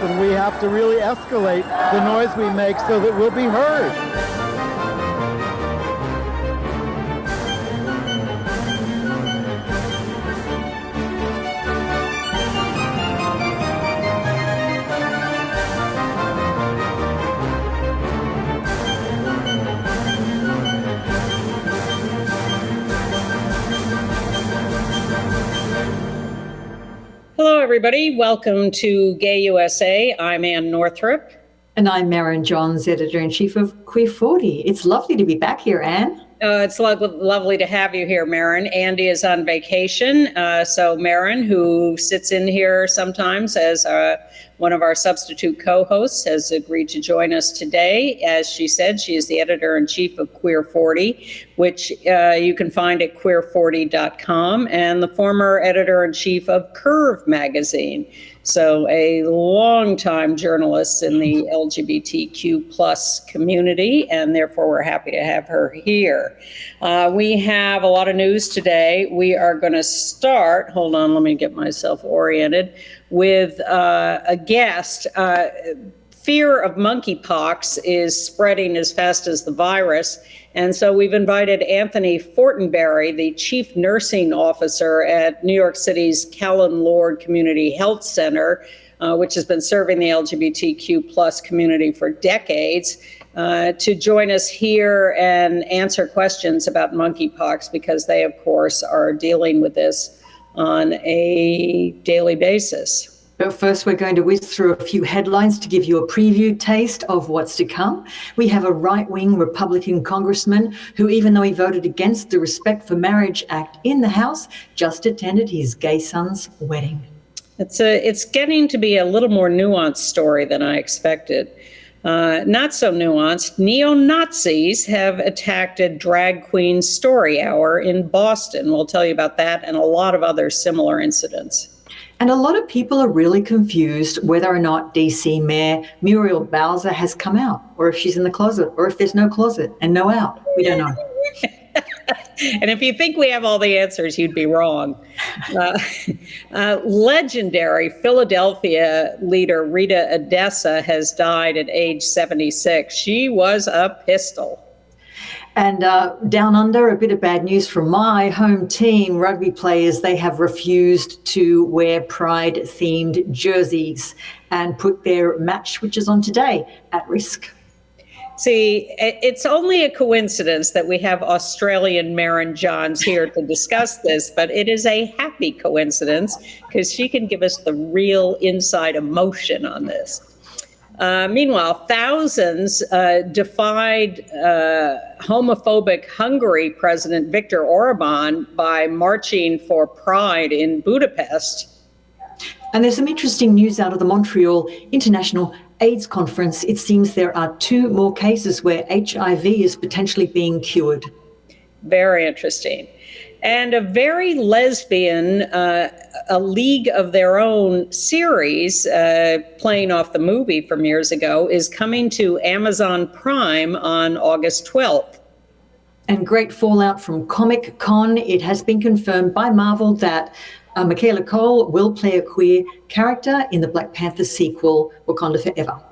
and we have to really escalate the noise we make so that we'll be heard. Hello, everybody. Welcome to Gay USA. I'm Ann Northrup. And I'm Merryn Johns, Editor-in-Chief of Queer 40. It's lovely to be back here, Ann. It's lovely to have you here, Merryn. Andy is on vacation. So Merryn, who sits in here sometimes as one of our substitute co-hosts, has agreed to join us today. As she said, she is the Editor-in-Chief of Queer 40, which you can find at queer40.com, and the former Editor-in-Chief of Curve magazine. So a longtime journalist in the LGBTQ plus community, and therefore we're happy to have her here. We have a lot of news today. We are going to start, hold on, let me get myself oriented, with a guest. Fear of monkeypox is spreading as fast as the virus. And so we've invited Anthony Fortenberry, the Chief Nursing Officer at New York City's Callen-Lorde Community Health Center, which has been serving the LGBTQ plus community for decades, to join us here and answer questions about monkeypox, because they, of course, are dealing with this on a daily basis. But first, we're going to whiz through a few headlines to give you a preview taste of what's to come. We have a right-wing Republican Congressman who, even though he voted against the Respect for Marriage Act in the House, just attended his gay son's wedding. It's getting to be a little more nuanced story than I expected. Not so nuanced. Neo-Nazis have attacked a drag queen story hour in Boston. We'll tell you about that and a lot of other similar incidents. And a lot of people are really confused whether or not DC Mayor Muriel Bowser has come out, or if she's in the closet, or if there's no closet and no out. We don't know. And if you think we have all the answers, you'd be wrong. Legendary Philadelphia leader Rita Addessa has died at age 76. She was a pistol. And down under, a bit of bad news from my home team, rugby players. They have refused to wear pride-themed jerseys and put their match, which is on today, at risk. See, it's only a coincidence that we have Australian Merryn Johns here to discuss this, but it is a happy coincidence because she can give us the real inside emotion on this. Meanwhile, thousands defied homophobic Hungary President Viktor Orban by marching for Pride in Budapest. And there's some interesting news out of the Montreal International AIDS Conference. It seems there are 2 more cases where HIV is potentially being cured. Very interesting. And a very lesbian, A League of Their Own series, playing off the movie from years ago, is coming to Amazon Prime on August 12th. And great fallout from Comic Con. It has been confirmed by Marvel that Michaela Cole will play a queer character in the Black Panther sequel, Wakanda Forever.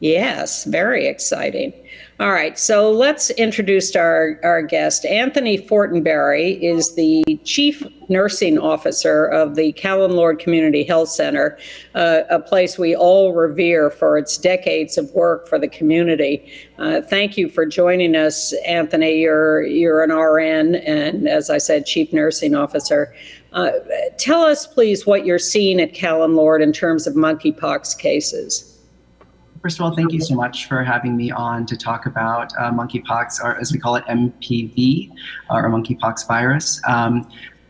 Yes, very exciting. All right, so let's introduce our guest. Anthony Fortenberry is the Chief Nursing Officer of the Callen-Lorde Community Health Center, a place we all revere for its decades of work for the community. Thank you for joining us, Anthony. You're an RN and, as I said, Chief Nursing Officer. Tell us, please, what you're seeing at Callen-Lorde in terms of monkeypox cases. First of all, thank you so much for having me on to talk about monkeypox, or as we call it, MPV, or monkeypox virus.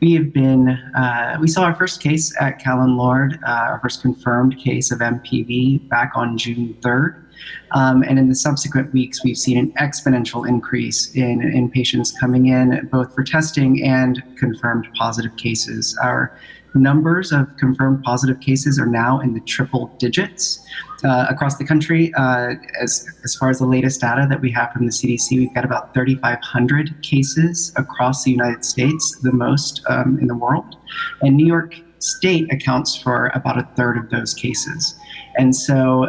We saw our first case at Callen-Lorde, our first confirmed case of MPV back on June 3rd. And in the subsequent weeks, we've seen an exponential increase in patients coming in, both for testing and confirmed positive cases. Our numbers of confirmed positive cases are now in the triple digits across the country. As far as the latest data that we have from the CDC, we've got about 3,500 cases across the United States, the most in the world. And New York State accounts for about a third of those cases. And so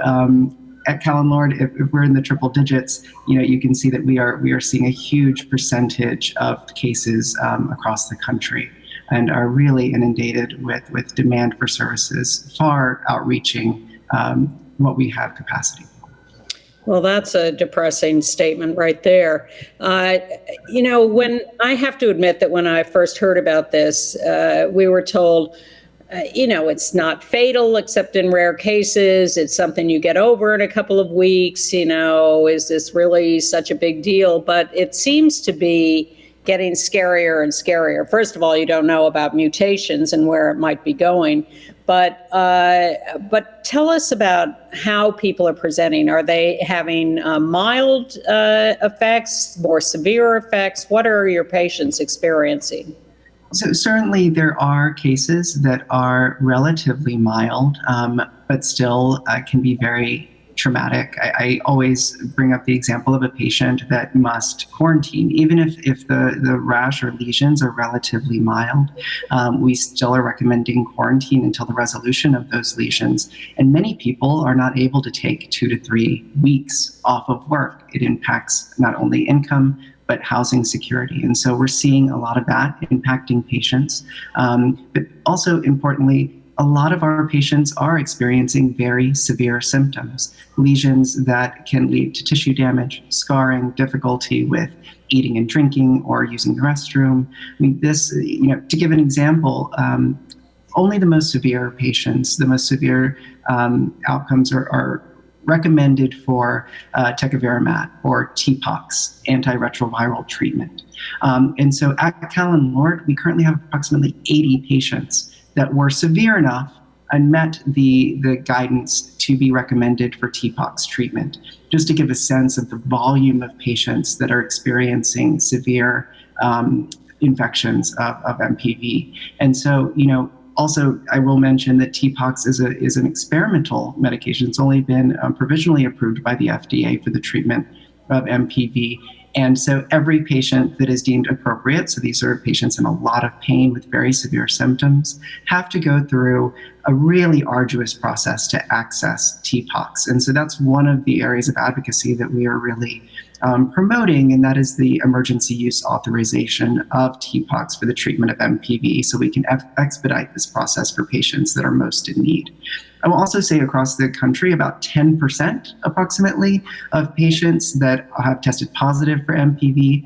at Callen-Lorde, if we're in the triple digits, you can see that we are seeing a huge percentage of cases across the country, and are really inundated with demand for services far outreaching what we have capacity. Well, that's a depressing statement right there. When I have to admit that when I first heard about this, we were told, it's not fatal except in rare cases. It's something you get over in a couple of weeks. Is this really such a big deal? But it seems to be getting scarier and scarier. First of all, you don't know about mutations and where it might be going. But tell us about how people are presenting. Are they having mild effects, more severe effects? What are your patients experiencing? So certainly there are cases that are relatively mild, but still can be very traumatic. I always bring up the example of a patient that must quarantine. Even if the rash or lesions are relatively mild, we still are recommending quarantine until the resolution of those lesions. And many people are not able to take 2 to 3 weeks off of work. It impacts not only income, but housing security. And so we're seeing a lot of that impacting patients. But also importantly, a lot of our patients are experiencing very severe symptoms, lesions that can lead to tissue damage, scarring, difficulty with eating and drinking or using the restroom. I mean, this, to give an example, only the most severe patients, the most severe outcomes are recommended for tecovirimat or TPOXX, antiretroviral treatment. And so at Callen-Lorde, we currently have approximately 80 patients that were severe enough and met the guidance to be recommended for TPOXX treatment, just to give a sense of the volume of patients that are experiencing severe infections of MPV. And so, also, I will mention that TPOXX is an experimental medication. It's only been provisionally approved by the FDA for the treatment of MPV. And so every patient that is deemed appropriate, so these are patients in a lot of pain with very severe symptoms, have to go through a really arduous process to access TPOXX. And so that's one of the areas of advocacy that we are really promoting, and that is the emergency use authorization of TPOXX for the treatment of MPV, so we can expedite this process for patients that are most in need. I will also say across the country, about 10% approximately of patients that have tested positive for MPV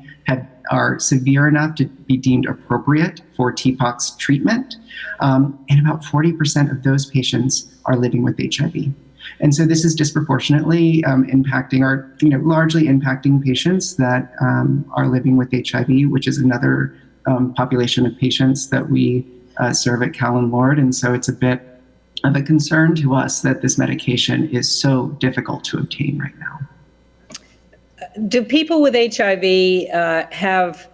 are severe enough to be deemed appropriate for TPOXX treatment, and about 40% of those patients are living with HIV. And so this is disproportionately largely impacting patients that are living with HIV, which is another population of patients that we serve at Callen-Lorde. And so it's a bit of a concern to us that this medication is so difficult to obtain right now. Do people with HIV have,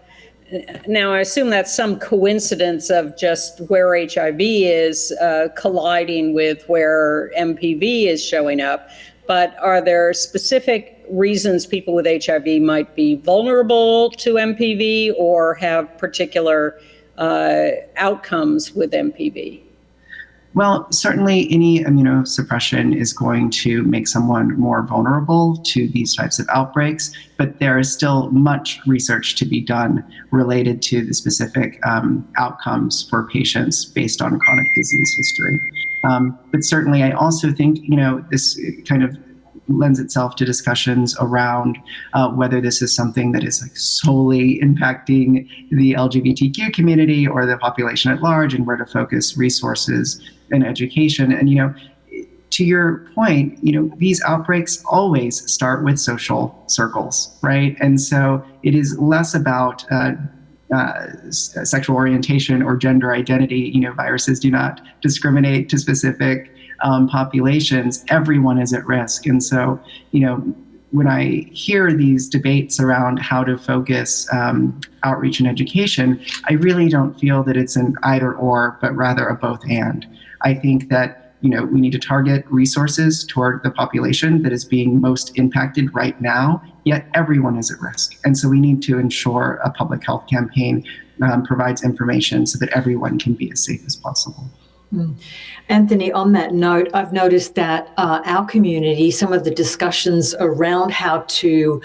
now I assume that's some coincidence of just where HIV is colliding with where MPV is showing up, but are there specific reasons people with HIV might be vulnerable to MPV or have particular outcomes with MPV? Well, certainly any immunosuppression is going to make someone more vulnerable to these types of outbreaks, but there is still much research to be done related to the specific outcomes for patients based on chronic disease history. But certainly I also think, this kind of lends itself to discussions around whether this is something that is solely impacting the LGBTQ community or the population at large, and where to focus resources and education. And, to your point, these outbreaks always start with social circles, right? And so it is less about sexual orientation or gender identity. Viruses do not discriminate to specific populations, everyone is at risk. And so, when I hear these debates around how to focus outreach and education, I really don't feel that it's an either or, but rather a both and. I think that we need to target resources toward the population that is being most impacted right now, yet everyone is at risk. And so we need to ensure a public health campaign provides information so that everyone can be as safe as possible. Anthony, on that note, I've noticed that our community, some of the discussions around how to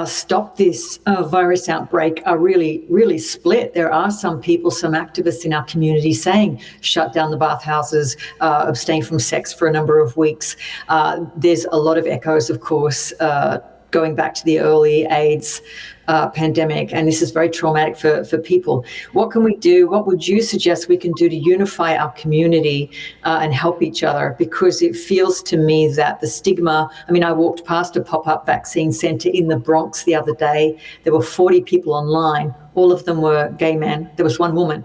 stop this virus outbreak are really, really split. There are some people, some activists in our community saying shut down the bathhouses, abstain from sex for a number of weeks. There's a lot of echoes, of course, going back to the early AIDS pandemic, and this is very traumatic for people. What can we do? What would you suggest we can do to unify our community and help each other? Because it feels to me that the stigma, I walked past a pop-up vaccine centre in the Bronx the other day. There were 40 people online. All of them were gay men. There was one woman.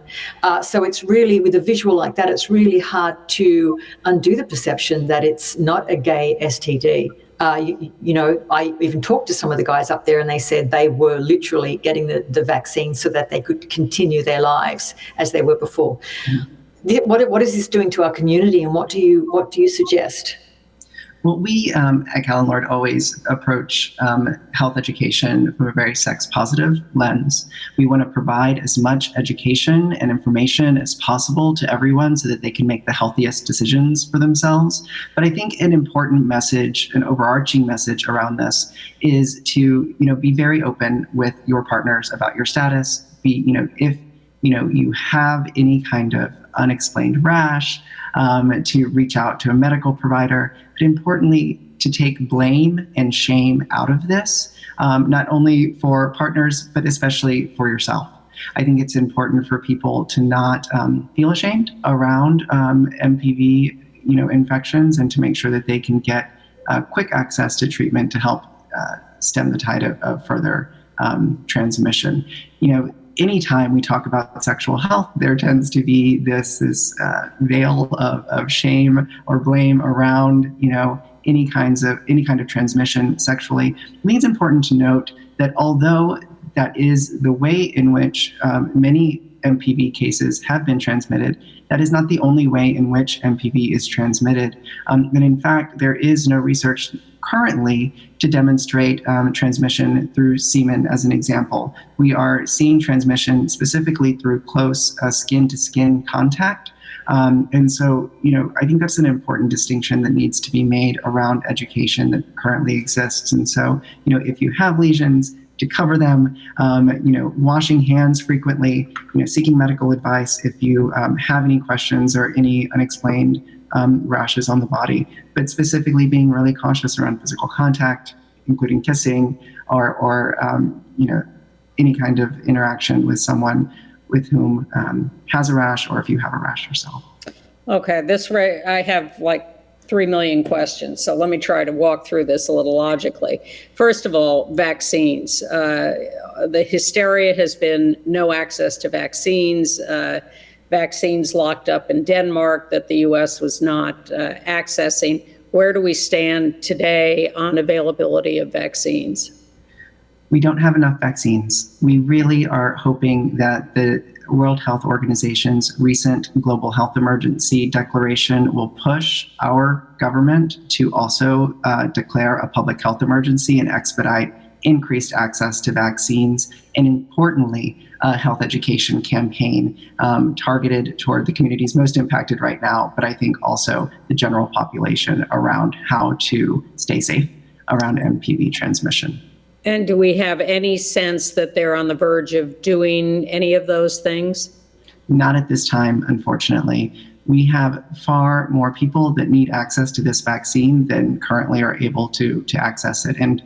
So it's really, with a visual like that, it's really hard to undo the perception that it's not a gay STD. I even talked to some of the guys up there and they said they were literally getting the vaccine so that they could continue their lives as they were before. What is this doing to our community, and what do you suggest? Well, we at Callen-Lorde always approach health education from a very sex-positive lens. We want to provide as much education and information as possible to everyone so that they can make the healthiest decisions for themselves. But I think an important message, an overarching message around this is to, be very open with your partners about your status. If you have any kind of unexplained rash, to reach out to a medical provider, but importantly, to take blame and shame out of this, not only for partners, but especially for yourself. I think it's important for people to not feel ashamed around MPV, infections, and to make sure that they can get quick access to treatment to help stem the tide of further transmission. Anytime we talk about sexual health, there tends to be this veil of shame or blame around, any kind of transmission sexually. I think it's important to note that although that is the way in which many MPV cases have been transmitted, that is not the only way in which MPV is transmitted. And in fact, there is no research currently to demonstrate transmission through semen as an example. We are seeing transmission specifically through close skin-to-skin contact. And so, I think that's an important distinction that needs to be made around education that currently exists. And so, if you have lesions, to cover them, washing hands frequently, seeking medical advice if you have any questions or any unexplained rashes on the body, but specifically being really cautious around physical contact, including kissing or any kind of interaction with someone with whom has a rash, or if you have a rash yourself. Okay, I have 3 million questions, so let me try to walk through this a little logically. First of all, vaccines. The hysteria has been no access to vaccines. Vaccines locked up in Denmark that the U.S. was not accessing. Where do we stand today on availability of vaccines? We don't have enough vaccines. We really are hoping that the World Health Organization's recent global health emergency declaration will push our government to also declare a public health emergency and expedite increased access to vaccines, and importantly, a health education campaign targeted toward the communities most impacted right now, but I think also the general population around how to stay safe around MPV transmission. And do we have any sense that they're on the verge of doing any of those things? Not at this time, unfortunately. We have far more people that need access to this vaccine than currently are able to access it. And,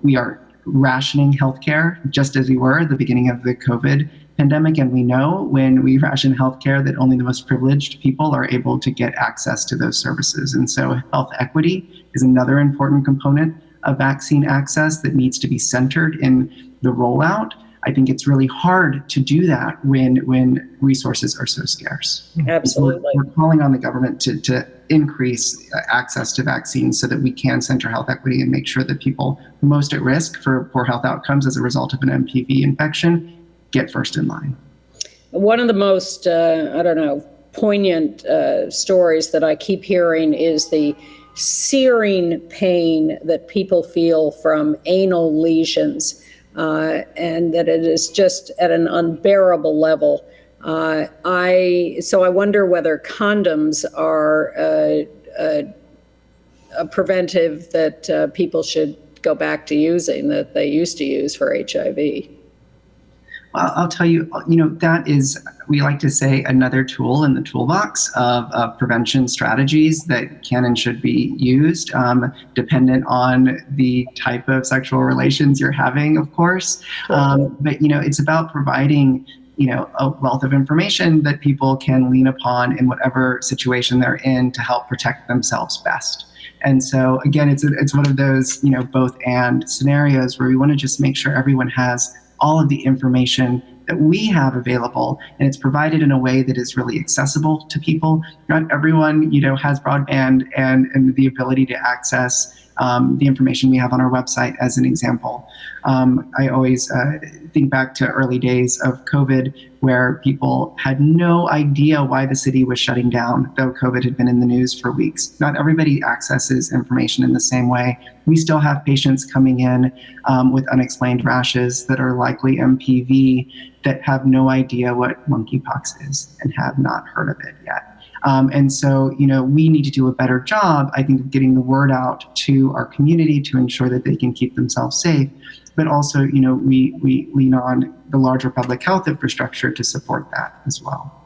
we are rationing healthcare just as we were at the beginning of the COVID pandemic. And we know when we ration healthcare that only the most privileged people are able to get access to those services. And so health equity is another important component of vaccine access that needs to be centered in the rollout. I think it's really hard to do that when resources are so scarce. Absolutely. We're calling on the government to increase access to vaccines so that we can center health equity and make sure that people most at risk for poor health outcomes as a result of an MPV infection get first in line. One of the most, poignant stories that I keep hearing is the searing pain that people feel from anal lesions, and that it is just at an unbearable level. So I wonder whether condoms are a preventive that people should go back to using, that they used to use for HIV. Well, I'll tell you, that is, we like to say, another tool in the toolbox of prevention strategies that can and should be used, dependent on the type of sexual relations you're having, of course. But, it's about providing, a wealth of information that people can lean upon in whatever situation they're in to help protect themselves best. And so, again, it's one of those, both and scenarios where we want to just make sure everyone has all of the information that we have available, and it's provided in a way that is really accessible to people. Not everyone, has broadband and the ability to access the information we have on our website, as an example. I always think back to early days of COVID, where people had no idea why the city was shutting down, though COVID had been in the news for weeks. Not everybody accesses information in the same way. We still have patients coming in with unexplained rashes that are likely MPV that have no idea what monkeypox is and have not heard of it yet. And so, we need to do a better job, I think, of getting the word out to our community to ensure that they can keep themselves safe. But also, we lean on the larger public health infrastructure to support that as well.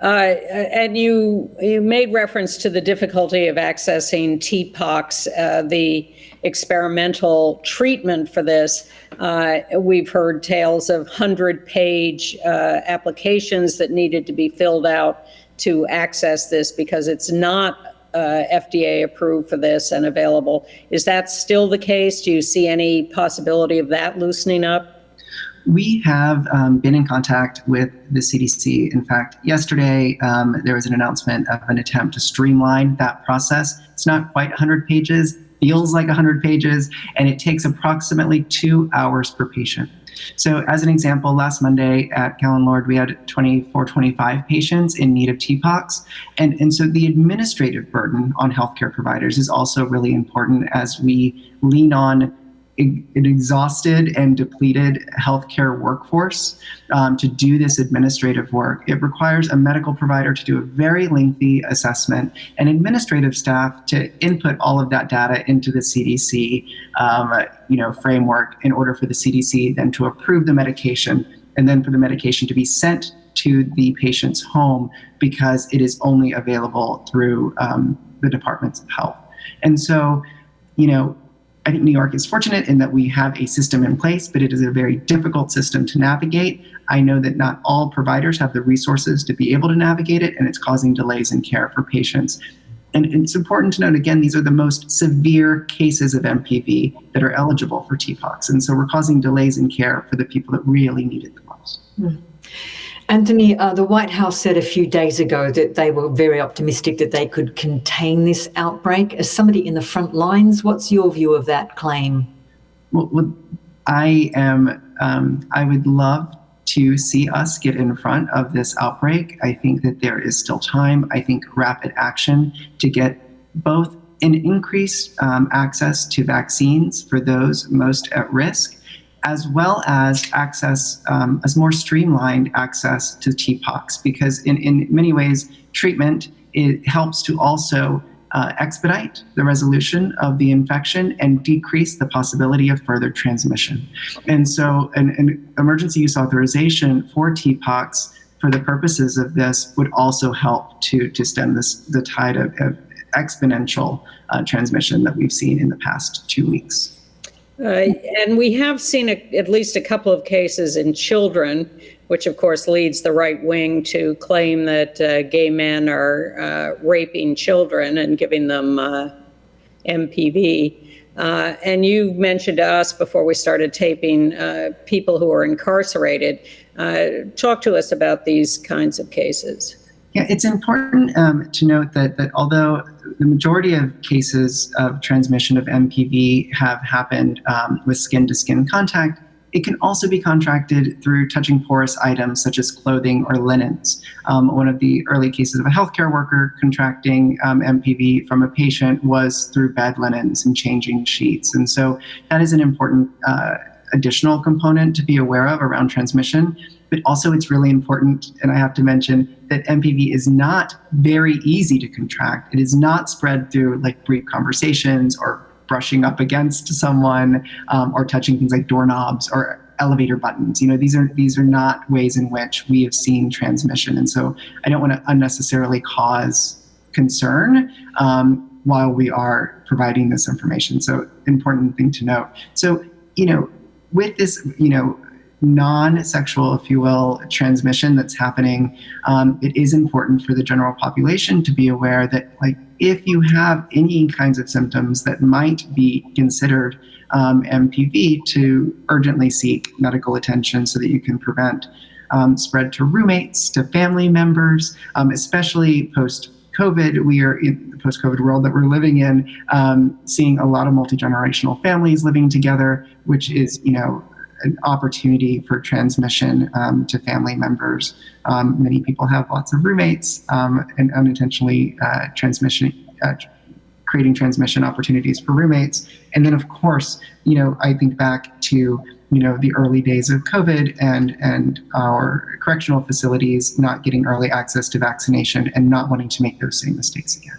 And you made reference to the difficulty of accessing TPOXX, the experimental treatment for this. We've heard tales of 100-page applications that needed to be filled out to access this because it's not FDA approved for this and available. Is that still the case? Do you see any possibility of that loosening up? We have been in contact with the CDC. In fact, yesterday there was an announcement of an attempt to streamline that process. It's not quite 100 pages, feels like 100 pages, and it takes approximately 2 hours per patient. So as an example, last Monday at Callen-Lorde, we had 25 patients in need of TPOXX. And so the administrative burden on healthcare providers is also really important as we lean on an exhausted and depleted healthcare workforce to do this administrative work. It requires a medical provider to do a very lengthy assessment and administrative staff to input all of that data into the CDC framework in order for the CDC then to approve the medication and then for the medication to be sent to the patient's home because it is only available through the Departments of Health. And so, I think New York is fortunate in that we have a system in place, but it is a very difficult system to navigate. I know that not all providers have the resources to be able to navigate it, and it's causing delays in care for patients. And it's important to note, again, these are the most severe cases of MPV that are eligible for TPOXX. And so we're causing delays in care for the people that really need it the most. Anthony, the White House said a few days ago that they were very optimistic that they could contain this outbreak. As somebody in the front lines, what's your view of that claim? Well, I would love to see us get in front of this outbreak. I think that there is still time. I think rapid action to get both an increased access to vaccines for those most at risk, as well as access, as more streamlined access to TPOXX, because in many ways, treatment, it helps to also expedite the resolution of the infection and decrease the possibility of further transmission. And so an emergency use authorization for TPOXX for the purposes of this would also help to stem the tide of exponential transmission that we've seen in the past 2 weeks. And we have seen at least a couple of cases in children, which of course leads the right wing to claim that gay men are raping children and giving them MPV. And you mentioned to us before we started taping people who are incarcerated. Talk to us about these kinds of cases. Yeah, it's important to note that although the majority of cases of transmission of MPV have happened with skin-to-skin contact, it can also be contracted through touching porous items such as clothing or linens. One of the early cases of a healthcare worker contracting MPV from a patient was through bed linens and changing sheets. And so that is an important additional component to be aware of around transmission. But also it's really important, and I have to mention, that MPV is not very easy to contract. It is not spread through like brief conversations or brushing up against someone or touching things like doorknobs or elevator buttons. These are not ways in which we have seen transmission. And so I don't want to unnecessarily cause concern while we are providing this information. So important thing to note. So, with this, non-sexual, if you will, transmission that's happening, it is important for the general population to be aware that, like, if you have any kinds of symptoms that might be considered MPV, to urgently seek medical attention so that you can prevent spread to roommates, to family members, especially post-COVID. We are in the post-COVID world that we're living in, seeing a lot of multi-generational families living together, which is, an opportunity for transmission to family members. Many people have lots of roommates and unintentionally creating transmission opportunities for roommates. And then, of course, I think back to, the early days of COVID and our correctional facilities not getting early access to vaccination and not wanting to make those same mistakes again.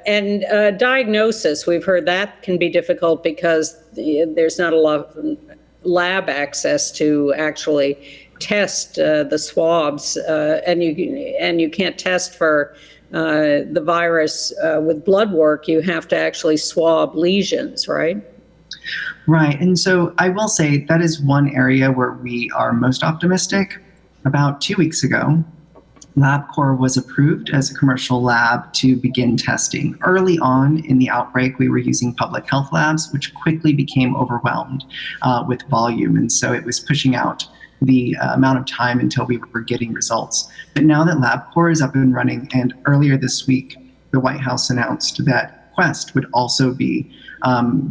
And diagnosis, we've heard that can be difficult because there's not a lot of lab access to actually test the swabs, and you can't test for the virus with blood work. You have to actually swab lesions, right? Right. And so I will say that is one area where we are most optimistic. About 2 weeks ago, LabCorp was approved as a commercial lab to begin testing. Early on in the outbreak, we were using public health labs, which quickly became overwhelmed with volume. And so it was pushing out the amount of time until we were getting results. But now that LabCorp is up and running, and earlier this week, the White House announced that Quest would also be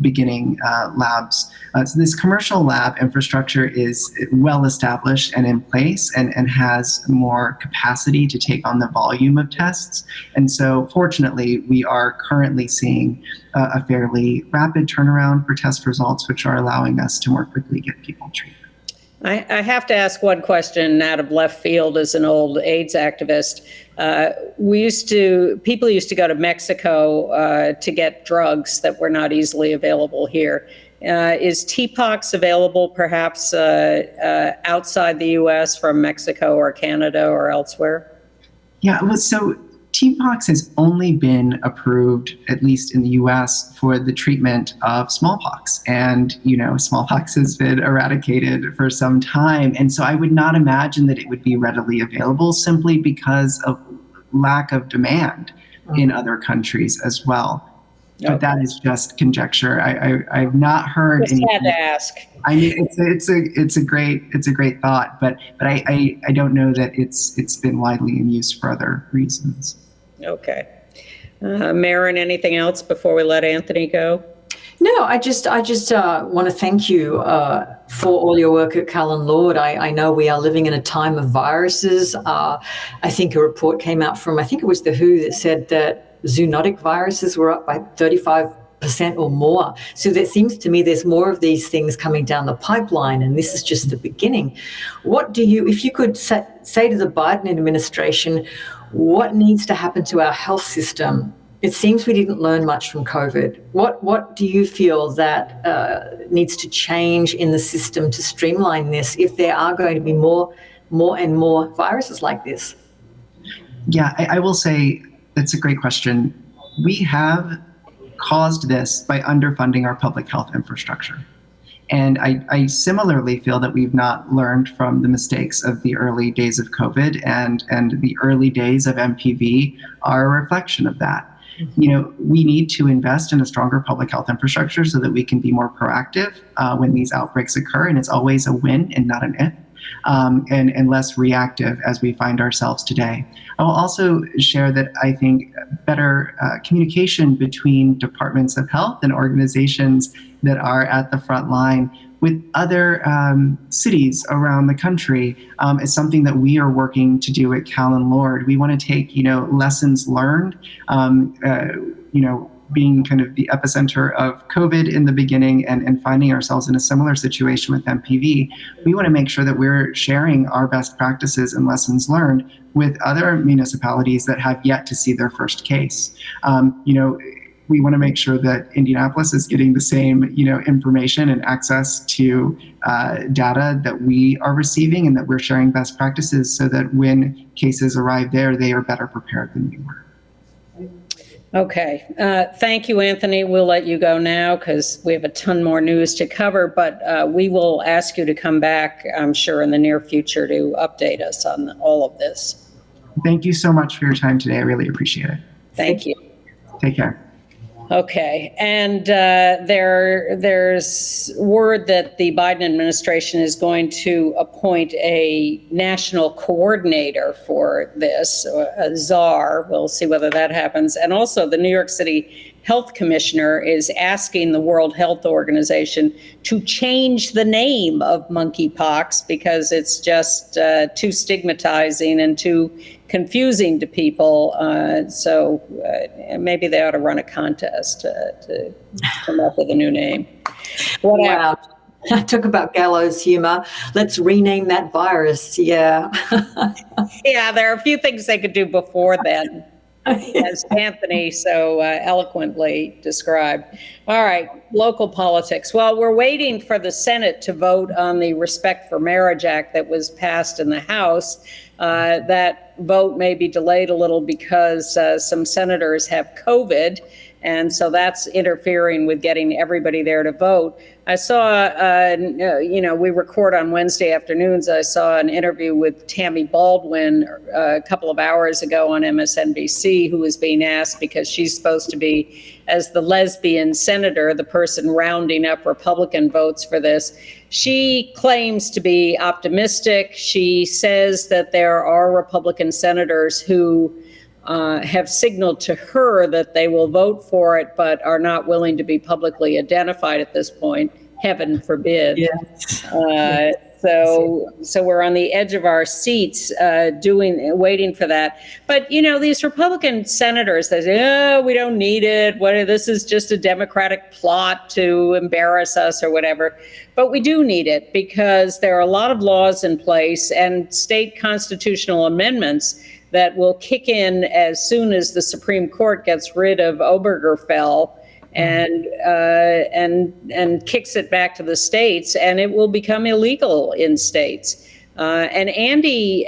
beginning labs. So this commercial lab infrastructure is well established and in place and has more capacity to take on the volume of tests. And so fortunately, we are currently seeing a fairly rapid turnaround for test results, which are allowing us to more quickly get people treated. I have to ask one question out of left field as an old AIDS activist. People used to go to Mexico to get drugs that were not easily available here. Is TPOXX available perhaps outside the US from Mexico or Canada or elsewhere? Yeah, well, so TPOXX has only been approved, at least in the US, for the treatment of smallpox. And, smallpox has been eradicated for some time. And so I would not imagine that it would be readily available simply because of lack of demand in other countries as well. Okay. But that is just conjecture. I've not heard Just anything. had to ask. I mean, it's a great thought, but I don't know that it's been widely in use for other reasons. Okay, Merryn, anything else before we let Anthony go? No, I just want to thank you for all your work at Callen-Lorde. I know we are living in a time of viruses. I think a report came out from, I think it was the WHO, that said that zoonotic viruses were up by 35% or more. So it seems to me there's more of these things coming down the pipeline, and this is just the beginning. If you could say to the Biden administration, what needs to happen to our health system? It seems we didn't learn much from COVID. What do you feel that needs to change in the system to streamline this if there are going to be more and more viruses like this? Yeah, I will say that's a great question. We have caused this by underfunding our public health infrastructure. And I similarly feel that we've not learned from the mistakes of the early days of COVID, and the early days of MPV are a reflection of that. we need to invest in a stronger public health infrastructure so that we can be more proactive when these outbreaks occur. And it's always a when and not an if. And less reactive as we find ourselves today. I will also share that I think better communication between departments of health and organizations that are at the front line with other cities around the country is something that we are working to do at Callen-Lorde. We want to take, lessons learned, being kind of the epicenter of COVID in the beginning and finding ourselves in a similar situation with MPV, we want to make sure that we're sharing our best practices and lessons learned with other municipalities that have yet to see their first case. We want to make sure that Indianapolis is getting the same, information and access to data that we are receiving, and that we're sharing best practices so that when cases arrive there, they are better prepared than we were. Okay. Thank you, Anthony. We'll let you go now because we have a ton more news to cover, but we will ask you to come back, I'm sure, in the near future to update us on all of this. Thank you so much for your time today. I really appreciate it. Thank you. Take care. Okay, and there's word that the Biden administration is going to appoint a national coordinator for this, a czar. We'll see whether that happens. And also the New York City Health Commissioner is asking the World Health Organization to change the name of monkeypox because it's just too stigmatizing and too confusing to people. So maybe they ought to run a contest to come up with a new name. Wow. Talk about gallows humor. Let's rename that virus. Yeah. Yeah, there are a few things they could do before then, as Anthony so eloquently described. All right, local politics. Well, we're waiting for the Senate to vote on the Respect for Marriage Act that was passed in the House. That vote may be delayed a little because some senators have COVID, and so that's interfering with getting everybody there to vote. I saw, we record on Wednesday afternoons. I saw an interview with Tammy Baldwin a couple of hours ago on MSNBC, who was being asked because she's supposed to be, as the lesbian senator, the person rounding up Republican votes for this. She claims to be optimistic. She says that there are Republican senators who have signaled to her that they will vote for it, but are not willing to be publicly identified at this point. Heaven forbid. Yeah. So we're on the edge of our seats, waiting for that. But these Republican senators, they say, "Oh, we don't need it. This is just a Democratic plot to embarrass us or whatever." But we do need it because there are a lot of laws in place and state constitutional amendments that will kick in as soon as the Supreme Court gets rid of Obergefell and kicks it back to the states, and it will become illegal in states. And Andy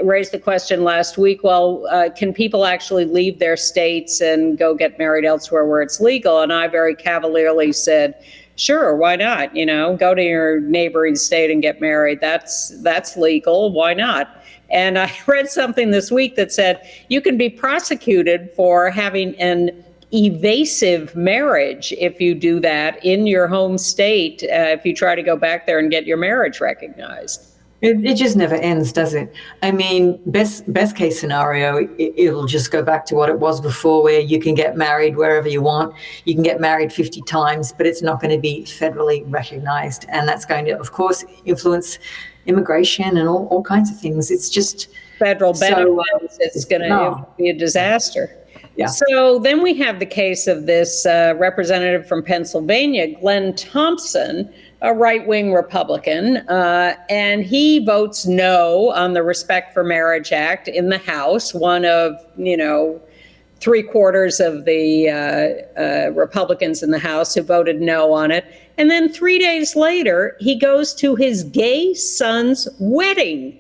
raised the question last week, can people actually leave their states and go get married elsewhere where it's legal? And I very cavalierly said, sure, why not? Go to your neighboring state and get married. That's legal. Why not? And I read something this week that said you can be prosecuted for having an evasive marriage if you do that in your home state, if you try to go back there and get your marriage recognized. It just never ends, does it? I mean, best case scenario, it'll just go back to what it was before, where you can get married wherever you want. You can get married 50 times, but it's not going to be federally recognized. And that's going to, of course, influence immigration and all kinds of things. It's just federal benefits. It's going to be a disaster. Yeah. So then we have the case of this representative from Pennsylvania, Glenn Thompson, a right-wing Republican, and he votes no on the Respect for Marriage Act in the House, one of, 3/4 of the Republicans in the House who voted no on it. And then 3 days later, he goes to his gay son's wedding.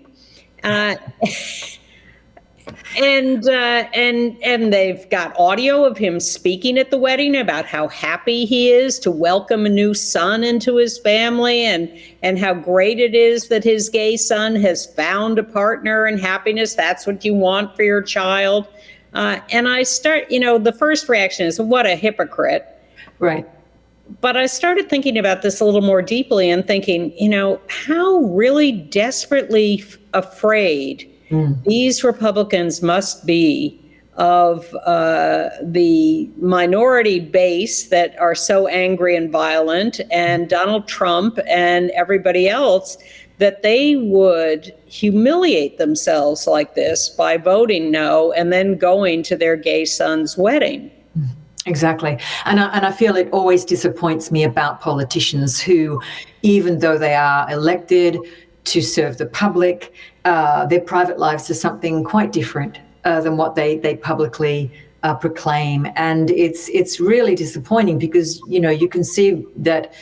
And they've got audio of him speaking at the wedding about how happy he is to welcome a new son into his family and how great it is that his gay son has found a partner in happiness. That's what you want for your child. And I start, the first reaction is, what a hypocrite. Right. But I started thinking about this a little more deeply and thinking, how really desperately afraid these Republicans must be of the minority base that are so angry and violent, and Donald Trump and everybody else, that they would humiliate themselves like this by voting no and then going to their gay son's wedding. Exactly. And I feel it always disappoints me about politicians who, even though they are elected to serve the public, their private lives are something quite different than what they publicly proclaim. And it's really disappointing because, you can see that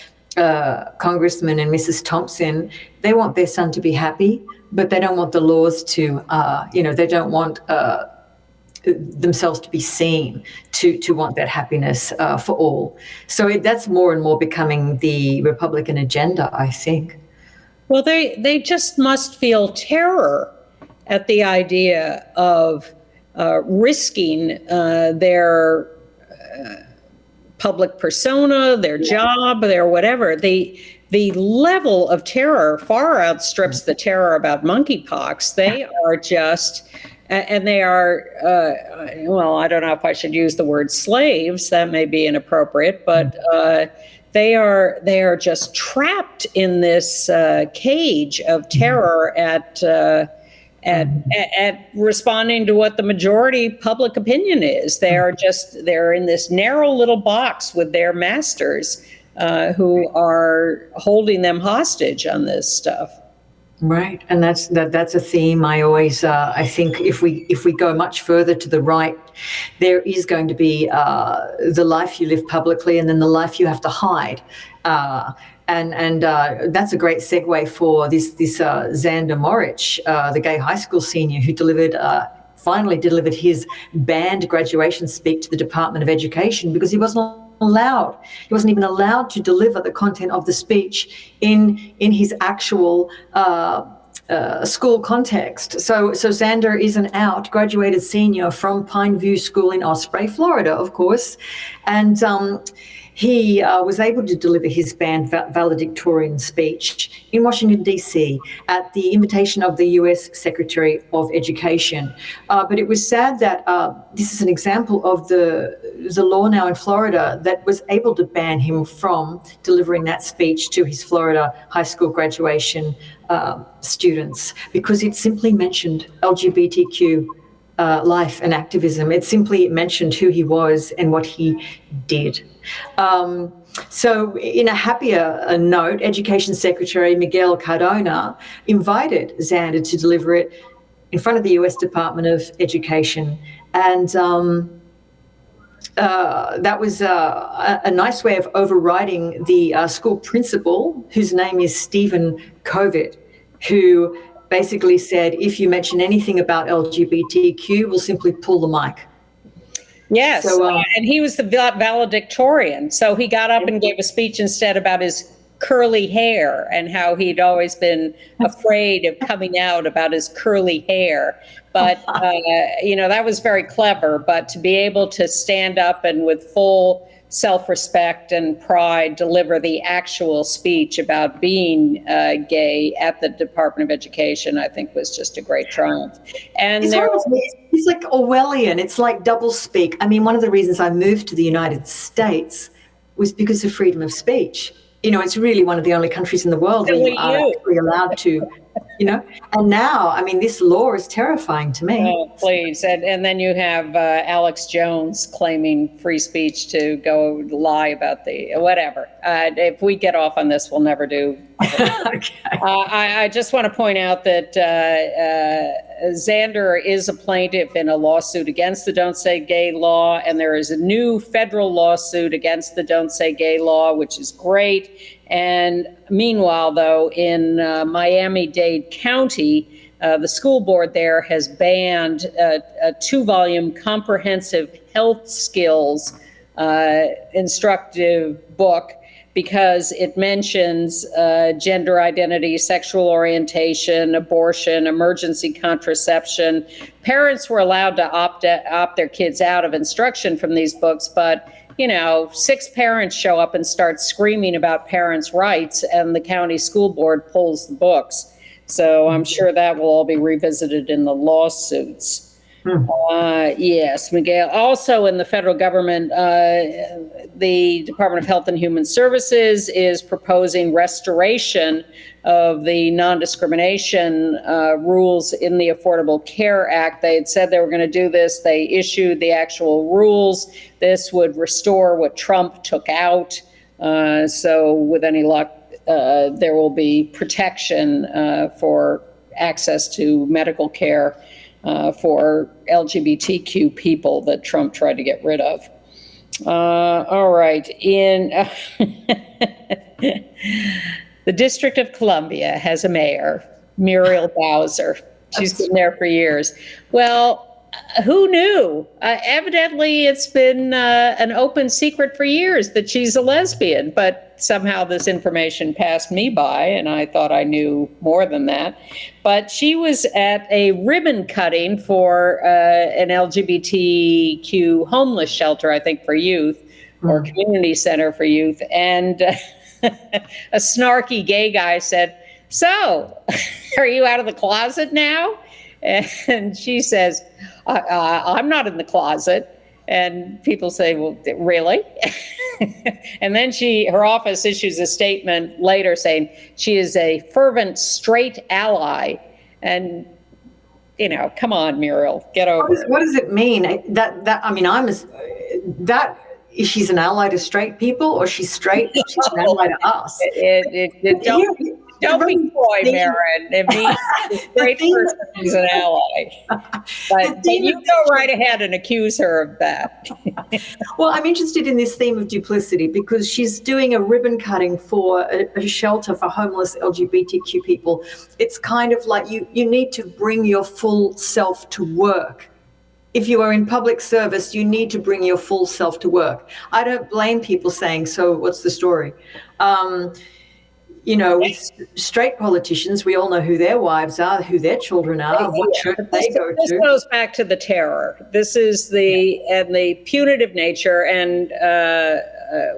Congressman and Mrs. Thompson, they want their son to be happy, but they don't want the laws to, they don't want themselves to be seen to want that happiness for all. So that's more and more becoming the Republican agenda, I think. Well, they just must feel terror at the idea of risking their public persona, their job, their whatever. The level of terror far outstrips the terror about monkeypox. They are just... And they are, I don't know if I should use the word slaves. That may be inappropriate, but they are just trapped in this cage of terror at responding to what the majority public opinion is. They're in this narrow little box with their masters who are holding them hostage on this stuff. Right, and that's a theme. I always I think if we go much further to the right, there is going to be the life you live publicly, and then the life you have to hide, and that's a great segue for this Xander Moritz, the gay high school senior who finally delivered his banned graduation speech to the Department of Education because he wasn't allowed. He wasn't even allowed to deliver the content of the speech in his actual school context. So Xander is an graduated senior from Pine View School in Osprey, Florida, of course, and he was able to deliver his banned valedictorian speech in Washington, D.C. at the invitation of the U.S. Secretary of Education. But it was sad that this is an example of the law now in Florida that was able to ban him from delivering that speech to his Florida high school graduation students because it simply mentioned LGBTQ life and activism. It simply mentioned who he was and what he did. So in a happier note, Education Secretary Miguel Cardona invited Xander to deliver it in front of the U.S. Department of Education. And that was a nice way of overriding the school principal, whose name is Stephen Covitt, who basically said, if you mention anything about LGBTQ, we'll simply pull the mic. Yes, and he was the valedictorian. So he got up and gave a speech instead about his curly hair and how he'd always been afraid of coming out about his curly hair. But, that was very clever. But to be able to stand up and with full self-respect and pride deliver the actual speech about being gay at the Department of Education, I think was just a great triumph. And it's like Orwellian. It's like doublespeak. I mean, one of the reasons I moved to the United States was because of freedom of speech. It's really one of the only countries in the world where you are actually allowed to, and now, I mean, this law is terrifying to me. Oh, please. And then you have Alex Jones claiming free speech to go lie about whatever. If we get off on this, we'll never do. Okay. I just want to point out that Xander is a plaintiff in a lawsuit against the Don't Say Gay law, and there is a new federal lawsuit against the Don't Say Gay law, which is great. And meanwhile, though, in Miami-Dade County, the school board there has banned a 2-volume comprehensive health skills instructive book because it mentions gender identity, sexual orientation, abortion, emergency contraception, parents were allowed to opt their kids out of instruction from these books, but 6 parents show up and start screaming about parents' rights, and the county school board pulls the books. So I'm sure that will all be revisited in the lawsuits. Yes, Miguel. Also in the federal government, the Department of Health and Human Services is proposing restoration of the non-discrimination rules in the Affordable Care Act. They had said they were going to do this. They issued the actual rules. This would restore what Trump took out. So with any luck, there will be protection for access to medical care for LGBTQ people that Trump tried to get rid of. All right. In the District of Columbia has a mayor, Muriel Bowser. She's been there for years. Well, who knew? Evidently, it's been an open secret for years that she's a lesbian, but somehow this information passed me by, and I thought I knew more than that. But she was at a ribbon cutting for an LGBTQ homeless shelter, I think, for youth, or community center for youth. And a snarky gay guy said, "So, are you out of the closet now?" And she says, I'm not in the closet. And people say, well, really? And then her office issues a statement later saying she is a fervent straight ally. And, come on, Muriel, get over it. What does it mean? She's an ally to straight people, or she's straight, she's an ally to us? Don't be coy, Merryn. It means the straight person is an ally. But you go right ahead and accuse her of that. Well, I'm interested in this theme of duplicity because she's doing a ribbon cutting for a shelter for homeless LGBTQ people. It's kind of like you need to bring your full self to work. If you are in public service, you need to bring your full self to work. I don't blame people saying, so what's the story? With straight politicians, we all know who their wives are, who their children are, what church they go to. This goes back to the terror. This is the punitive nature, and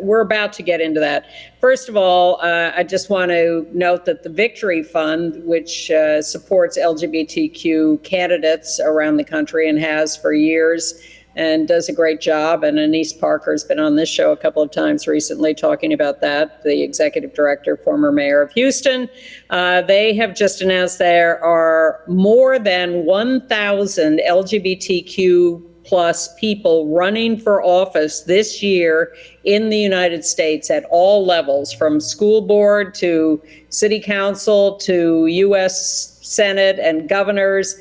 we're about to get into that. First of all, I just want to note that the Victory Fund, which supports LGBTQ candidates around the country and has for years, and does a great job. And Anise Parker's been on this show a couple of times recently talking about that, the executive director, former mayor of Houston. They have just announced there are more than 1,000 LGBTQ plus people running for office this year in the United States at all levels, from school board to city council to U.S. Senate and governors.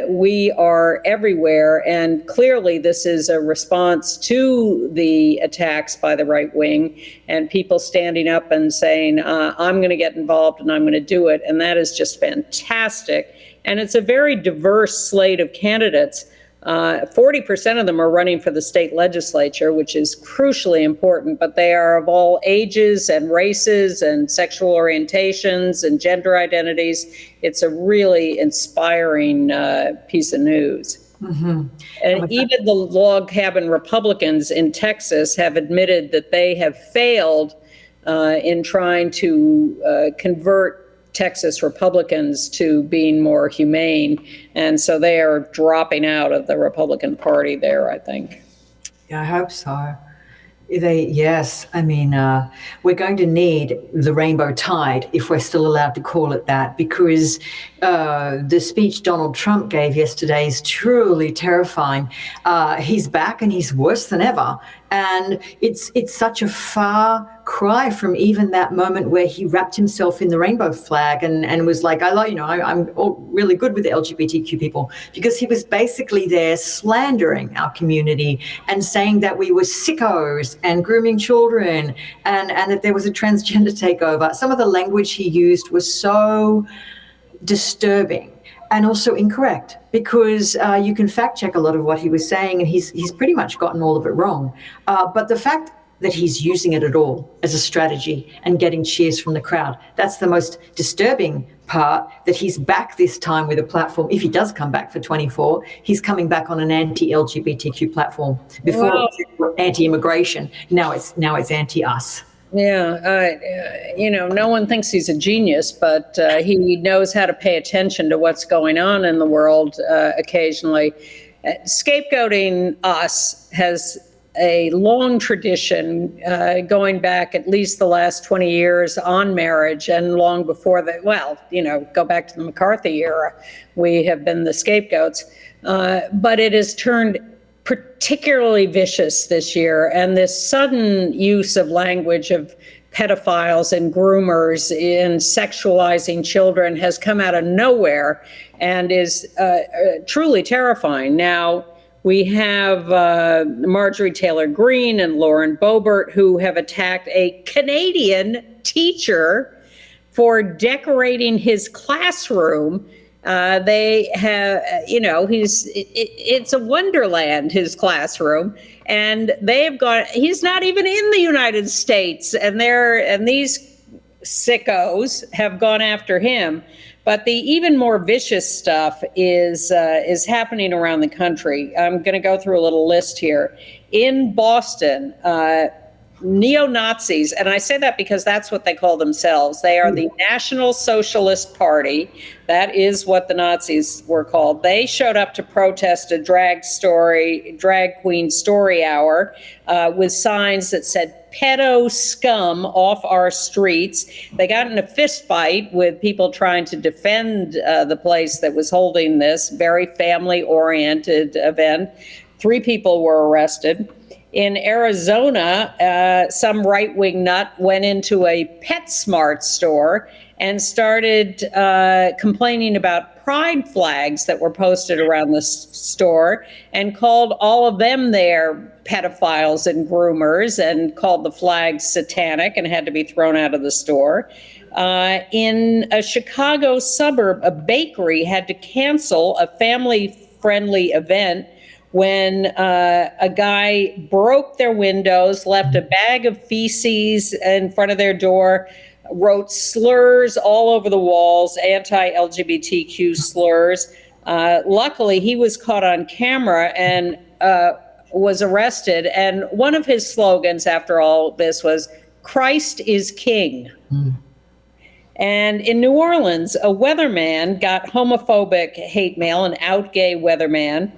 We are everywhere, and clearly this is a response to the attacks by the right wing and people standing up and saying, I'm going to get involved and I'm going to do it. And that is just fantastic. And it's a very diverse slate of candidates. 40% of them are running for the state legislature, which is crucially important, but they are of all ages and races and sexual orientations and gender identities. It's a really inspiring piece of news. Mm-hmm. And even the log cabin Republicans in Texas have admitted that they have failed in trying to convert Texas Republicans to being more humane. And so they are dropping out of the Republican Party there, I think. Yeah, I hope so. Yes, we're going to need the rainbow tide, if we're still allowed to call it that, because the speech Donald Trump gave yesterday is truly terrifying. He's back and he's worse than ever. And it's such a far cry from even that moment where he wrapped himself in the rainbow flag and was like, I'm really good with the LGBTQ people, because he was basically there slandering our community and saying that we were sickos and grooming children and that there was a transgender takeover. Some of the language he used was so disturbing and also incorrect, because you can fact check a lot of what he was saying, and he's pretty much gotten all of it wrong. But the fact that he's using it at all as a strategy and getting cheers from the crowd. That's the most disturbing part, that he's back this time with a platform. If he does come back for 24, he's coming back on an anti-LGBTQ platform. Before it was anti-immigration, now it's anti-us. Yeah, no one thinks he's a genius, but he knows how to pay attention to what's going on in the world occasionally. Scapegoating us has a long tradition going back at least the last 20 years on marriage, and long before that. Well, go back to the McCarthy era. We have been the scapegoats, but it has turned particularly vicious this year. And this sudden use of language of pedophiles and groomers in sexualizing children has come out of nowhere and is truly terrifying. Now, we have Marjorie Taylor Greene and Lauren Boebert, who have attacked a Canadian teacher for decorating his classroom. They have, it's a wonderland, his classroom, and he's not even in the United States, and these sickos have gone after him. But the even more vicious stuff is happening around the country. I'm going to go through a little list here. In Boston, neo-Nazis, and I say that because that's what they call themselves. They are the National Socialist Party. That is what the Nazis were called. They showed up to protest a drag queen story hour with signs that said "pedo scum off our streets." They got in a fist fight with people trying to defend the place that was holding this very family-oriented event. 3 people were arrested. In Arizona, some right-wing nut went into a PetSmart store and started complaining about pride flags that were posted around the store and called all of them there pedophiles and groomers, and called the flags satanic and had to be thrown out of the store. In a Chicago suburb, a bakery had to cancel a family-friendly event when a guy broke their windows, left a bag of feces in front of their door, wrote slurs all over the walls, anti-LGBTQ slurs. Luckily, he was caught on camera and was arrested. And one of his slogans after all this was, "Christ is King." And in New Orleans, a weatherman got homophobic hate mail, an out gay weatherman.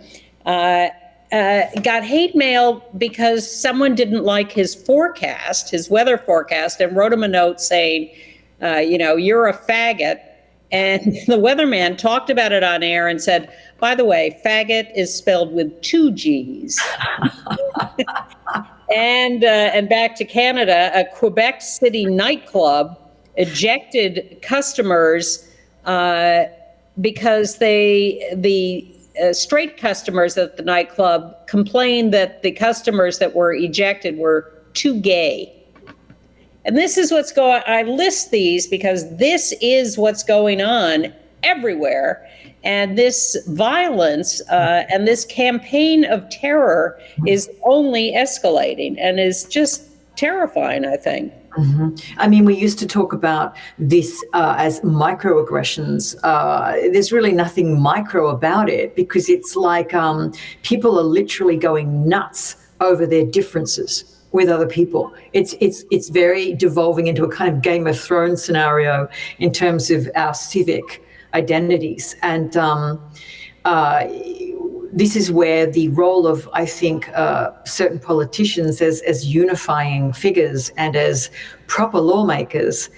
Got hate mail because someone didn't like his weather forecast, and wrote him a note saying, "You're a faggot." And the weatherman talked about it on air and said, "By the way, faggot is spelled with 2 G's. And back to Canada, a Quebec City nightclub ejected customers because the straight customers at the nightclub complained that the customers that were ejected were too gay. And this is what's going on. I list these because this is what's going on everywhere. And this violence and this campaign of terror is only escalating and is just terrifying, I think. Mm-hmm. I mean, we used to talk about this as microaggressions. There's really nothing micro about it, because it's like people are literally going nuts over their differences with other people. It's very devolving into a kind of Game of Thrones scenario in terms of our civic identities. And this is where the role of, I think, certain politicians as unifying figures and as proper lawmakers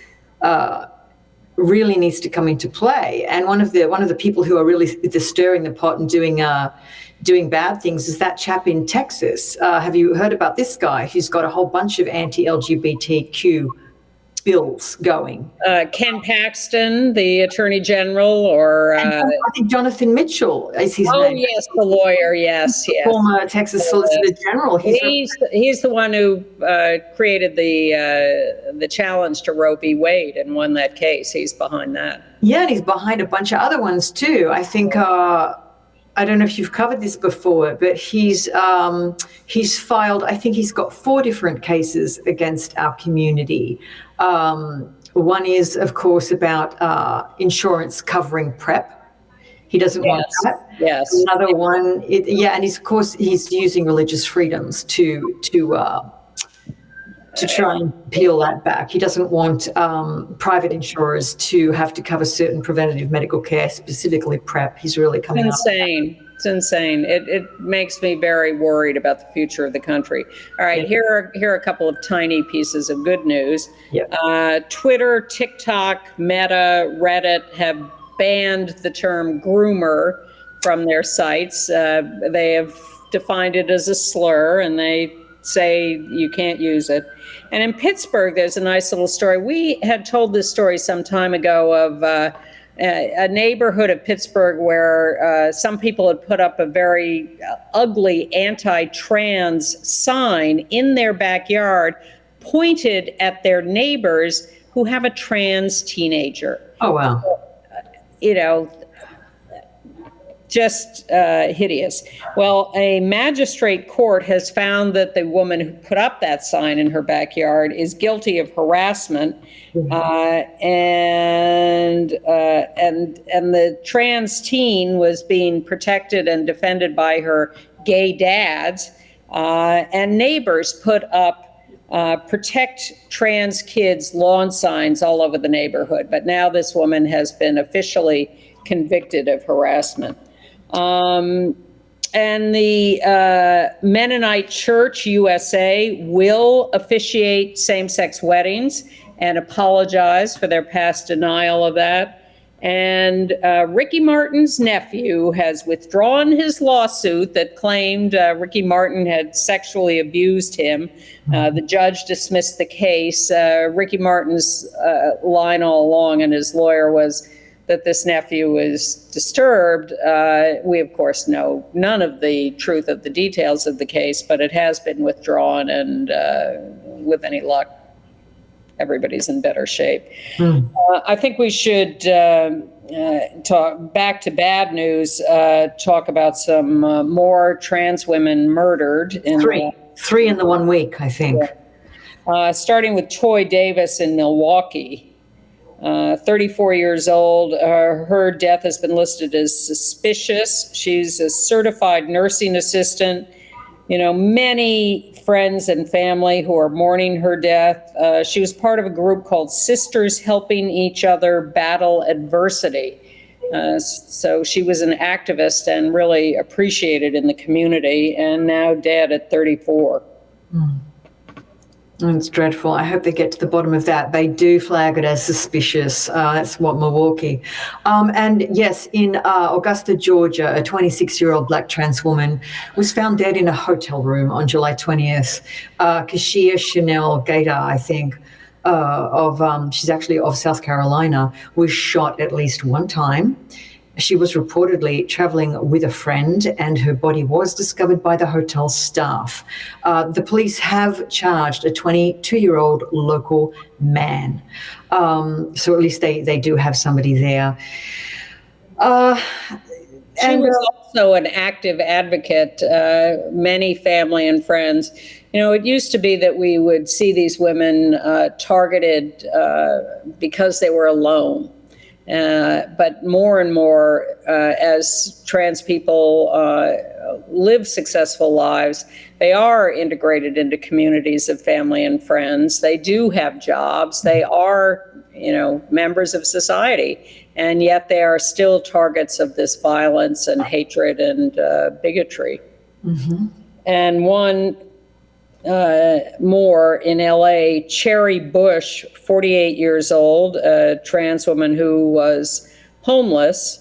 really needs to come into play. And one of the people who are really stirring the pot and doing bad things is that chap in Texas. Have you heard about this guy who's got a whole bunch of anti-LGBTQ bills going? Ken Paxton, the Attorney General, or I think Jonathan Mitchell is his name. Oh yes, the lawyer. Yes. Former Texas Solicitor General. He's the one who created the challenge to Roe v. Wade and won that case. He's behind that. Yeah, and he's behind a bunch of other ones too. I think I don't know if you've covered this before, but he's filed, I think he's got 4 different cases against our community. One is, of course, about insurance covering PrEP. He doesn't want that. Yes. Another one, and he's, of course, he's using religious freedoms to try and peel that back. He doesn't want private insurers to have to cover certain preventative medical care, specifically PrEP. He's really coming up. It's insane. It makes me very worried about the future of the country. All right, here are a couple of tiny pieces of good news. Twitter, TikTok, Meta, Reddit have banned the term groomer from their sites. They have defined it as a slur, and they say you can't use it. And in Pittsburgh, there's a nice little story. We had told this story some time ago of a neighborhood of Pittsburgh where some people had put up a very ugly anti-trans sign in their backyard, pointed at their neighbors who have a trans teenager. Oh, wow. You know, just hideous. Well, a magistrate court has found that the woman who put up that sign in her backyard is guilty of harassment, and the trans teen was being protected and defended by her gay dads, and neighbors put up protect trans kids lawn signs all over the neighborhood. But now this woman has been officially convicted of harassment. And the Mennonite Church USA will officiate same-sex weddings and apologize for their past denial of that. And Ricky Martin's nephew has withdrawn his lawsuit that claimed Ricky Martin had sexually abused him. The judge dismissed the case. Ricky Martin's line all along, and his lawyer, was that this nephew was disturbed. We, of course, know none of the truth of the details of the case, but it has been withdrawn, and with any luck, everybody's in better shape. I think we should talk back to bad news, talk about some more trans women murdered. Three in the 1 week, I think. Starting with Toy Davis in Milwaukee. 34 years old. Her death has been listed as suspicious. She's a certified nursing assistant. You know, many friends and family who are mourning her death. She was part of a group called Sisters Helping Each Other Battle Adversity. So she was an activist and really appreciated in the community, and now dead at 34. It's dreadful. I hope they get to the bottom of that. They do flag it as suspicious. That's what Milwaukee. And yes, in Augusta, Georgia, a 26-year-old black trans woman was found dead in a hotel room on July 20th. Kashia Chanel Gator, I think, she's actually of South Carolina, was shot at least one time. She was reportedly traveling with a friend, and her body was discovered by the hotel staff. The police have charged a 22-year-old local man. So at least they do have somebody there. She was also an active advocate, many family and friends. You know, it used to be that we would see these women targeted because they were alone. But more and more, as trans people live successful lives, they are integrated into communities of family and friends. They do have jobs. They are, you know, members of society, and yet they are still targets of this violence and hatred and bigotry. And one more in LA, Cherry Bush, 48 years old, a trans woman who was homeless,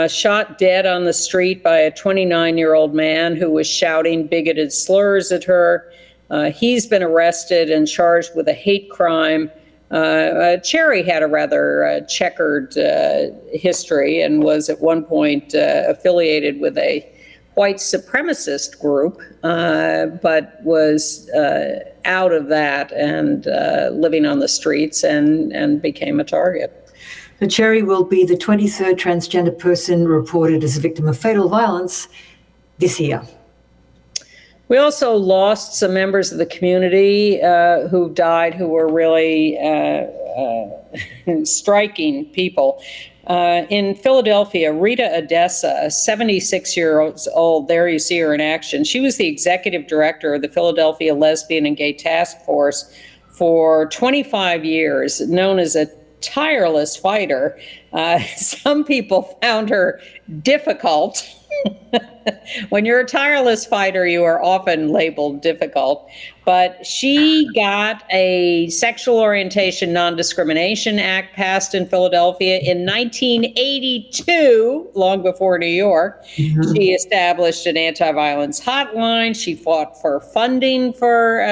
shot dead on the street by a 29-year-old man who was shouting bigoted slurs at her. He's been arrested and charged with a hate crime. Cherry had a rather checkered history and was at one point affiliated with a white supremacist group, but was out of that and living on the streets and became a target. The cherry will be the 23rd transgender person reported as a victim of fatal violence this year. We also lost some members of the community who died, who were really striking people. In Philadelphia, Rita Addessa, 76 years old, there you see her in action. She was the executive director of the Philadelphia Lesbian and Gay Task Force for 25 years, known as a tireless fighter. Some people found her difficult. When you're a tireless fighter, you are often labeled difficult. But she got a Sexual Orientation Non-Discrimination Act passed in Philadelphia in 1982, long before New York. Mm-hmm. She established an anti-violence hotline. She fought for funding for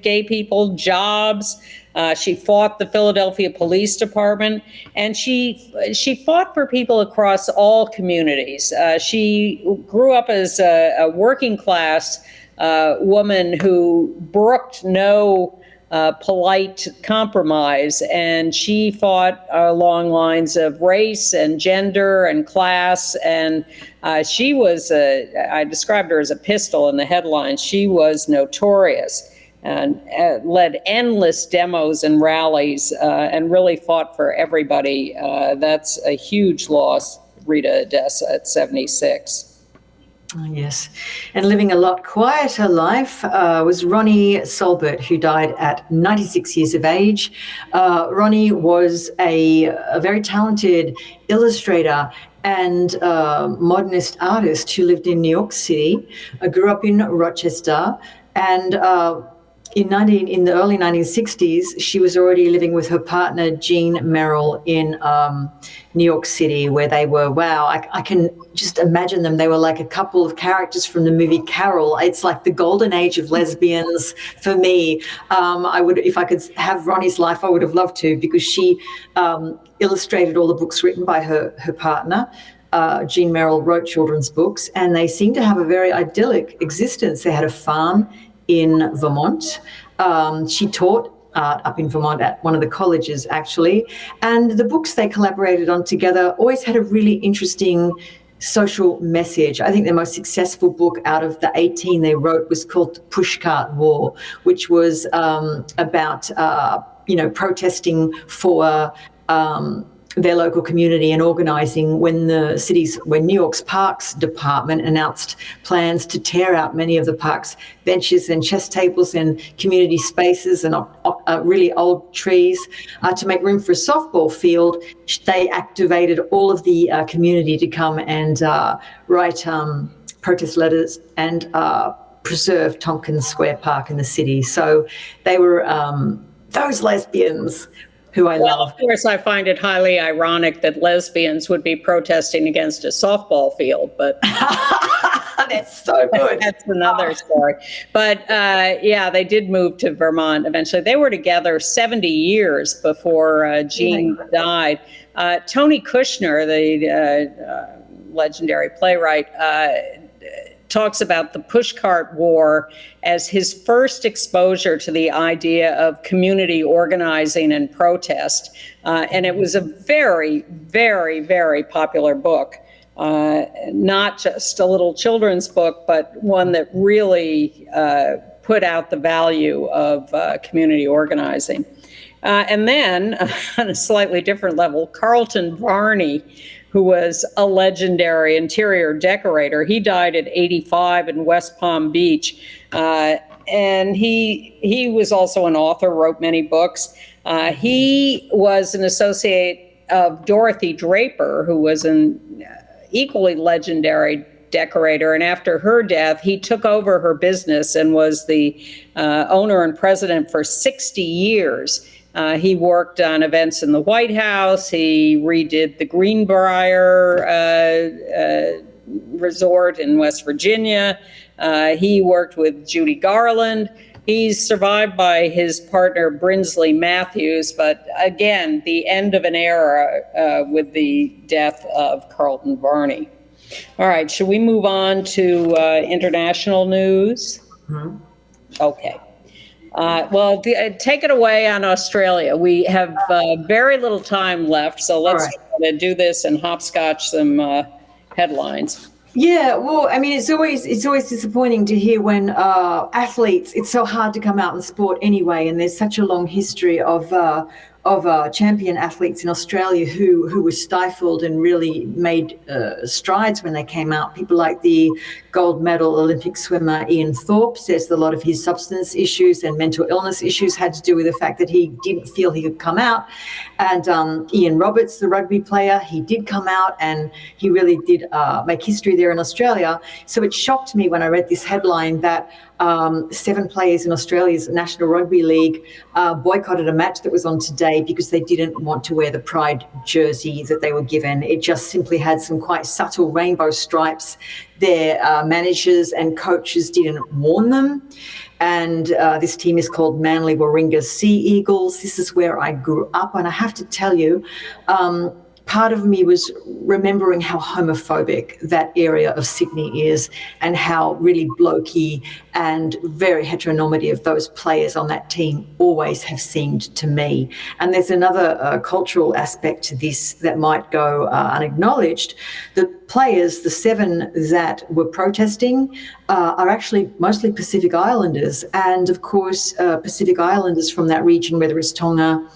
gay people, jobs. She fought the Philadelphia Police Department, and she fought for people across all communities. She grew up as a working class woman who brooked no polite compromise, and she fought along lines of race and gender and class, and she was, I described her as a pistol in the headlines. She was notorious and led endless demos and rallies and really fought for everybody. That's a huge loss, Rita Addessa at 76. Oh, yes. And living a lot quieter life was Ronnie Solbert, who died at 96 years of age. Ronnie was a very talented illustrator and modernist artist who lived in New York City, grew up in Rochester, and in the early 1960s, she was already living with her partner, Jean Merrill, in New York City, where they were, wow, I can just imagine them. They were like a couple of characters from the movie Carol. It's like the golden age of lesbians for me. I would, if I could have Ronnie's life, I would have loved to, because she illustrated all the books written by her partner. Jean Merrill wrote children's books, and they seemed to have a very idyllic existence. They had a farm in Vermont. She taught art up in Vermont at one of the colleges, actually. And the books they collaborated on together always had a really interesting social message. I think their most successful book out of the 18 they wrote was called Pushcart War, which was about, protesting for their local community and organizing when New York's Parks Department announced plans to tear out many of the park's benches and chess tables and community spaces and really old trees to make room for a softball field. They activated all of the community to come and write protest letters and preserve Tompkins Square Park in the city. So they were those lesbians who I love. Of course, I find it highly ironic that lesbians would be protesting against a softball field, but that's so good. That's another story. But they did move to Vermont eventually. They were together 70 years before Jean died. Tony Kushner, the legendary playwright, talks about the pushcart war as his first exposure to the idea of community organizing and protest. And it was a very, very, very popular book, not just a little children's book, but one that really put out the value of community organizing. And then on a slightly different level, Carlton Varney, who was a legendary interior decorator. He died at 85 in West Palm Beach. And he was also an author, wrote many books. He was an associate of Dorothy Draper, who was an equally legendary decorator. And after her death, he took over her business and was the owner and president for 60 years. He worked on events in the White House. He redid the Greenbrier Resort in West Virginia. He worked with Judy Garland. He's survived by his partner, Brinsley Matthews, but again, the end of an era with the death of Carlton Varney. All right, should we move on to international news? Mm-hmm. Okay. Take it away on Australia. We have very little time left, so let's do this and hopscotch some headlines. Yeah, well, I mean, it's always disappointing to hear when athletes. It's so hard to come out in sport anyway, and there's such a long history of champion athletes in Australia who were stifled and really made strides when they came out. People like the gold medal Olympic swimmer Ian Thorpe says a lot of his substance issues and mental illness issues had to do with the fact that he didn't feel he could come out. And Ian Roberts, the rugby player, he did come out and he really did make history there in Australia. So it shocked me when I read this headline that 7 players in Australia's National Rugby League boycotted a match that was on today because they didn't want to wear the Pride jersey that they were given. It just simply had some quite subtle rainbow stripes. Their managers and coaches didn't warn them. And this team is called Manly Warringah Sea Eagles. This is where I grew up. And I have to tell you, part of me was remembering how homophobic that area of Sydney is and how really blokey and very heteronormative those players on that team always have seemed to me. And there's another cultural aspect to this that might go unacknowledged. The players, the 7 that were protesting, are actually mostly Pacific Islanders. And of course, Pacific Islanders from that region, whether it's Tonga,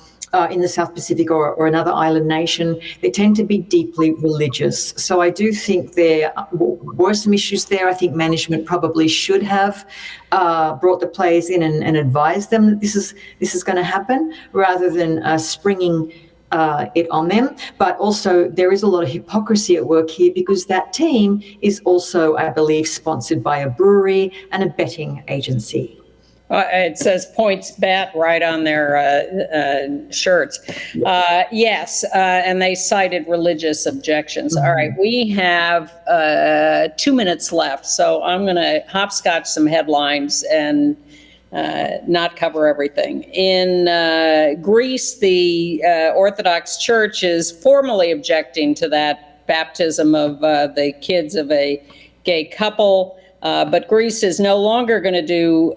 in the South Pacific or another island nation, they tend to be deeply religious. So I do think there were some issues there. I think management probably should have brought the players in and advised them that this is going to happen rather than springing it on them. But also there is a lot of hypocrisy at work here because that team is also, I believe, sponsored by a brewery and a betting agency. It says Points Bet right on their shirts. Yes, and they cited religious objections. All right, we have 2 minutes left, so I'm going to hopscotch some headlines and not cover everything. In Greece, the Orthodox Church is formally objecting to that baptism of the kids of a gay couple. But Greece is no longer going to do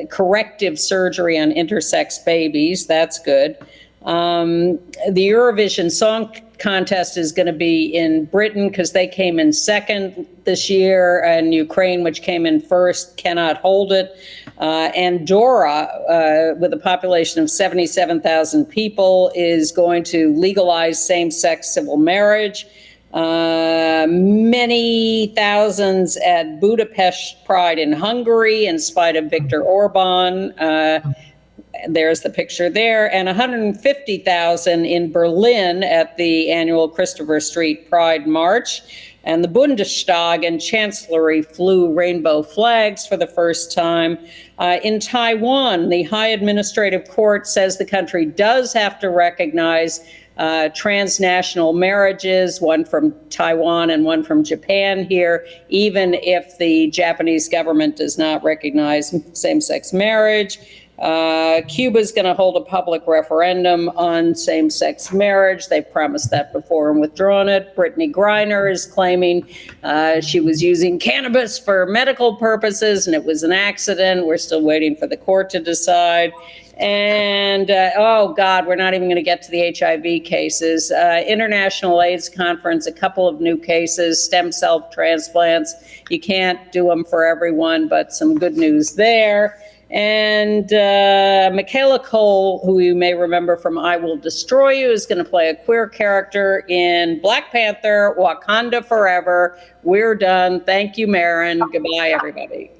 corrective surgery on intersex babies. That's good. The Eurovision Song Contest is going to be in Britain because they came in second this year, and Ukraine, which came in first, cannot hold it. Andorra, with a population of 77,000 people, is going to legalize same-sex civil marriage. Many thousands at Budapest Pride in Hungary in spite of Viktor Orban. There's the picture there. And 150,000 in Berlin at the annual Christopher Street Pride March. And the Bundestag and Chancellery flew rainbow flags for the first time. In Taiwan, the High Administrative Court says the country does have to recognize transnational marriages, one from Taiwan and one from Japan here, even if the Japanese government does not recognize same-sex marriage. Cuba's going to hold a public referendum on same-sex marriage. They've promised that before and withdrawn it. Brittany Griner is claiming she was using cannabis for medical purposes and it was an accident. We're still waiting for the court to decide. And, oh, God, we're not even going to get to the HIV cases. International AIDS Conference, a couple of new cases, stem cell transplants. You can't do them for everyone, but some good news there. And Michaela Cole, who you may remember from I Will Destroy You, is going to play a queer character in Black Panther, Wakanda Forever. We're done. Thank you, Merryn. Goodbye, everybody.